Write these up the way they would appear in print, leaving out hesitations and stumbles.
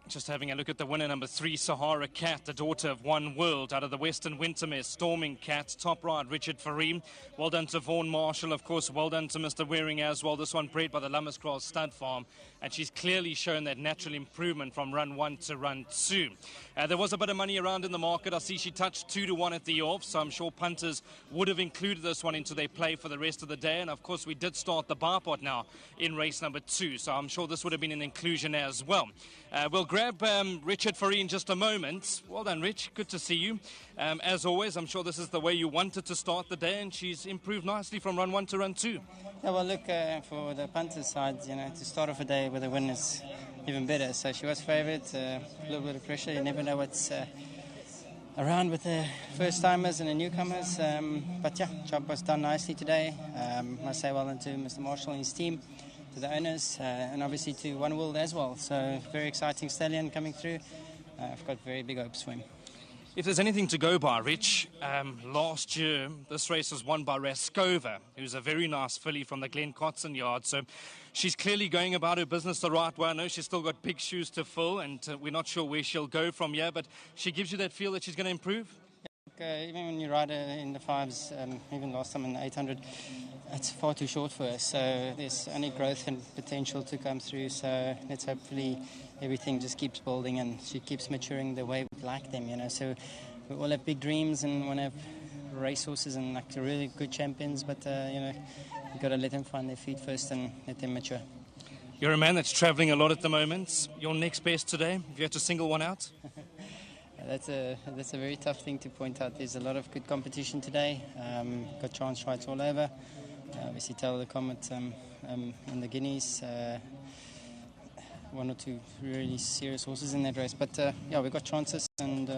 Just having a look at the winner, number 3, Sahara Cat, the daughter of One World, out of the Western Wintermere, Storming Cat. Top ride, Richard Fareem. Well done to Vaughan Marshall, of course. Well done to Mr. Waring as well. This one bred by the Lummerscroll Stud Farm. And she's clearly shown that natural improvement from run 1 to run 2. There was a bit of money around in the market. I see she touched 2-1 at the off, so I'm sure punters would have included this one into their play for the rest of the day. And, of course, we did start the bar pot now in race number 2, so I'm sure this would have been an inclusion as well. We'll grab Richard Fareem in just a moment. Well done, Rich. Good to see you. As always, I'm sure this is the way you wanted to start the day, and she's improved nicely from run 1 to run 2. Yeah, well, look, for the punter side, to start off a day with a win is even better. So she was favourite, a little bit of pressure. You never know what's around with the first-timers and the newcomers. But yeah, job was done nicely today. I say well done to Mr. Marshall and his team, to the owners, and obviously to One World as well. So very exciting stallion coming through. I've got very big hopes for him. If there's anything to go by, Rich, last year this race was won by Raskova, who's a very nice filly from the Glen Cotson yard. So she's clearly going about her business the right way. I know she's still got big shoes to fill, and we're not sure where she'll go from here, but she gives you that feel that she's going to improve? Even when you ride her in the 5s, even last time in the 800, it's far too short for her. So there's only growth and potential to come through. So let's hopefully everything just keeps building and she keeps maturing the way we like them. So we all have big dreams and want to have racehorses and like really good champions. But you've got to let them find their feet first and let them mature. You're a man that's travelling a lot at the moment. Your next best today, if you had to single one out? That's a very tough thing to point out. There's a lot of good competition today. Got chance rights all over. Obviously, Tail of the Comet in the Guineas. 1 or 2 really serious horses in that race. But yeah, we've got chances, and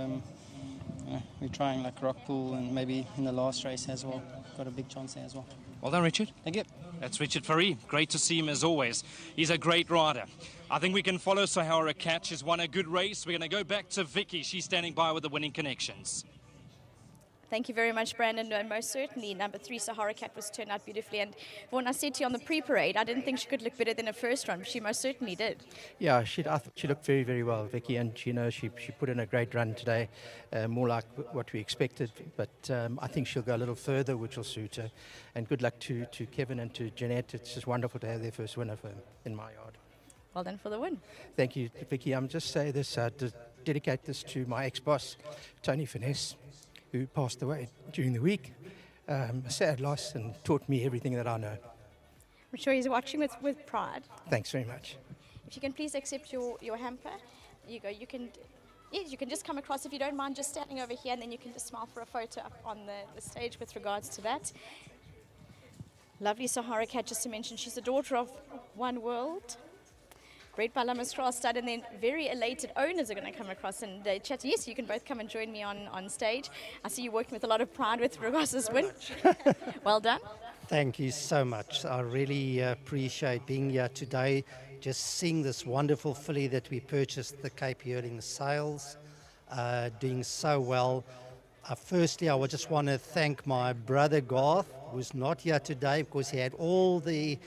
we're trying like Rockpool and maybe in the last race as well. Got a big chance there as well. Well done, Richard. Thank you. That's Richard Fareem. Great to see him as always. He's a great rider. I think we can follow Sahara Cat. She's won a good race. We're going to go back to Vicky. She's standing by with the winning connections. Thank you very much, Brandon. And most certainly, number 3, Sahara Cat, was turned out beautifully. And when I said to you on the pre-parade, I didn't think she could look better than her first run. She most certainly did. Yeah, I thought she looked very, very well, Vicky. And, she put in a great run today, more like what we expected. But I think she'll go a little further, which will suit her. And good luck to Kevin and to Jeanette. It's just wonderful to have their first winner in my yard. Well done for the win. Thank you, Vicky. I'm just say this, to dedicate this to my ex-boss, Tony Finesse, who passed away during the week. A sad loss, and taught me everything that I know. I'm sure he's watching with pride. Thanks very much. If you can please accept your hamper. You go. You can just come across, if you don't mind, just standing over here, and then you can just smile for a photo up on the stage with regards to that. Lovely Sahara Cat, just to mention, she's the daughter of One World. Bred by Lummerscroll Stud, and then very elated owners are going to come across and chat. Yes, you can both come and join me on stage. I see you working with a lot of pride with regards to this win. Well done. Thank you so much. I really appreciate being here today, just seeing this wonderful filly that we purchased, the Cape Yearling Sales, doing so well. Firstly, I would just want to thank my brother Garth, who's not here today because he had all the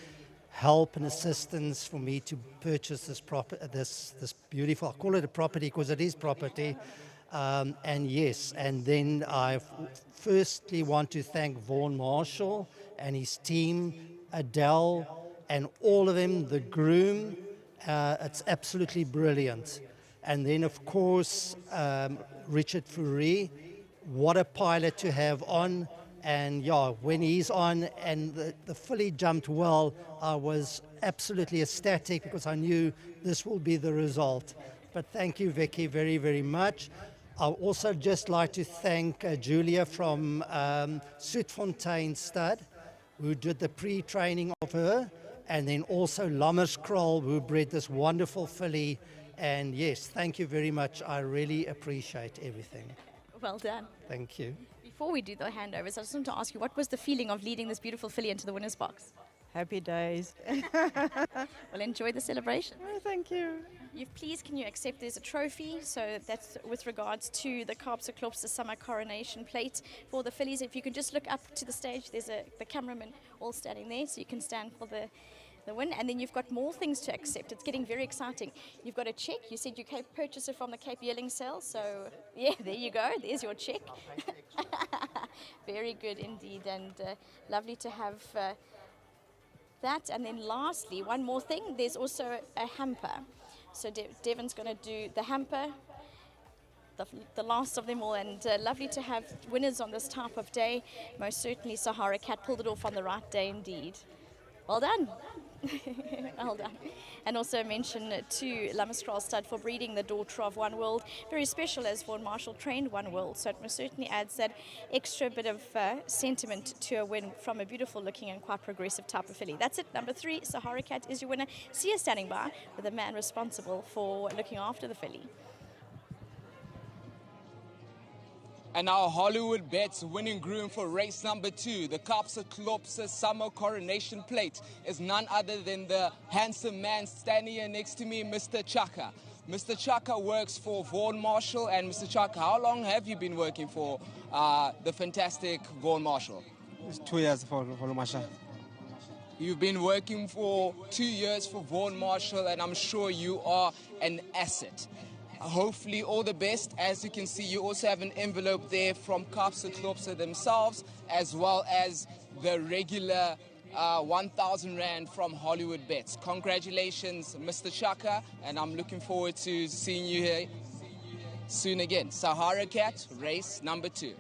help and assistance for me to purchase this beautiful, I call it a property because it is property, and yes, and then I firstly want to thank Vaughan Marshall and his team, Adele, and all of them, the groom. It's absolutely brilliant. And then of course Richard Fareem, what a pilot to have on. And yeah, when he's on and the filly jumped well, I was absolutely ecstatic because I knew this will be the result. But thank you, Vicky, very, very much. I'd also just like to thank Julia from Soetfontein Stud, who did the pre-training of her, and then also Lummerscroll, who bred this wonderful filly. And yes, thank you very much. I really appreciate everything. Well done. Thank you. Before we do the handovers, I just want to ask you, what was the feeling of leading this beautiful filly into the winner's box? Happy days. Well, enjoy the celebration. Oh, thank you. Please, can you accept there's a trophy? So that's with regards to the Kaapse Klopse Summer Coronation Plate for the fillies. If you can just look up to the stage, there's the cameraman all standing there, so you can stand for the win, and then you've got more things to accept. It's getting very exciting. You've got a check. You said you purchased it from the Cape Yearling sale, so yeah, there you go. There's your check. Very good indeed, and lovely to have that. And then lastly, one more thing. There's also a hamper. So Devon's going to do the hamper, the last of them all, and lovely to have winners on this type of day. Most certainly Sahara Cat pulled it off on the right day indeed. Well done. Well done. And also mention to Lammerstraal Stud for breeding the daughter of One World. Very special as Vaughan Marshall trained One World, so it most certainly adds that extra bit of sentiment to a win from a beautiful looking and quite progressive type of filly. That's it. Number 3, Sahara Cat is your winner. See her standing by with the man responsible for looking after the filly. And our Hollywood Bets winning groom for race number 2, the KwaZulu-Natal Summer Coronation Plate, is none other than the handsome man standing here next to me, Mr. Chaka. Mr. Chaka works for Vaughan Marshall. And Mr. Chaka, how long have you been working for the fantastic Vaughan Marshall? It's 2 years for Marshall. You've been working for 2 years for Vaughan Marshall, and I'm sure you are an asset. Hopefully all the best. As you can see, you also have an envelope there from KwaZulu-Natal themselves, as well as the regular 1,000 Rand from Hollywood Bets. Congratulations, Mr. Chaka, and I'm looking forward to seeing you here soon again. Sahara Cat, race number 2.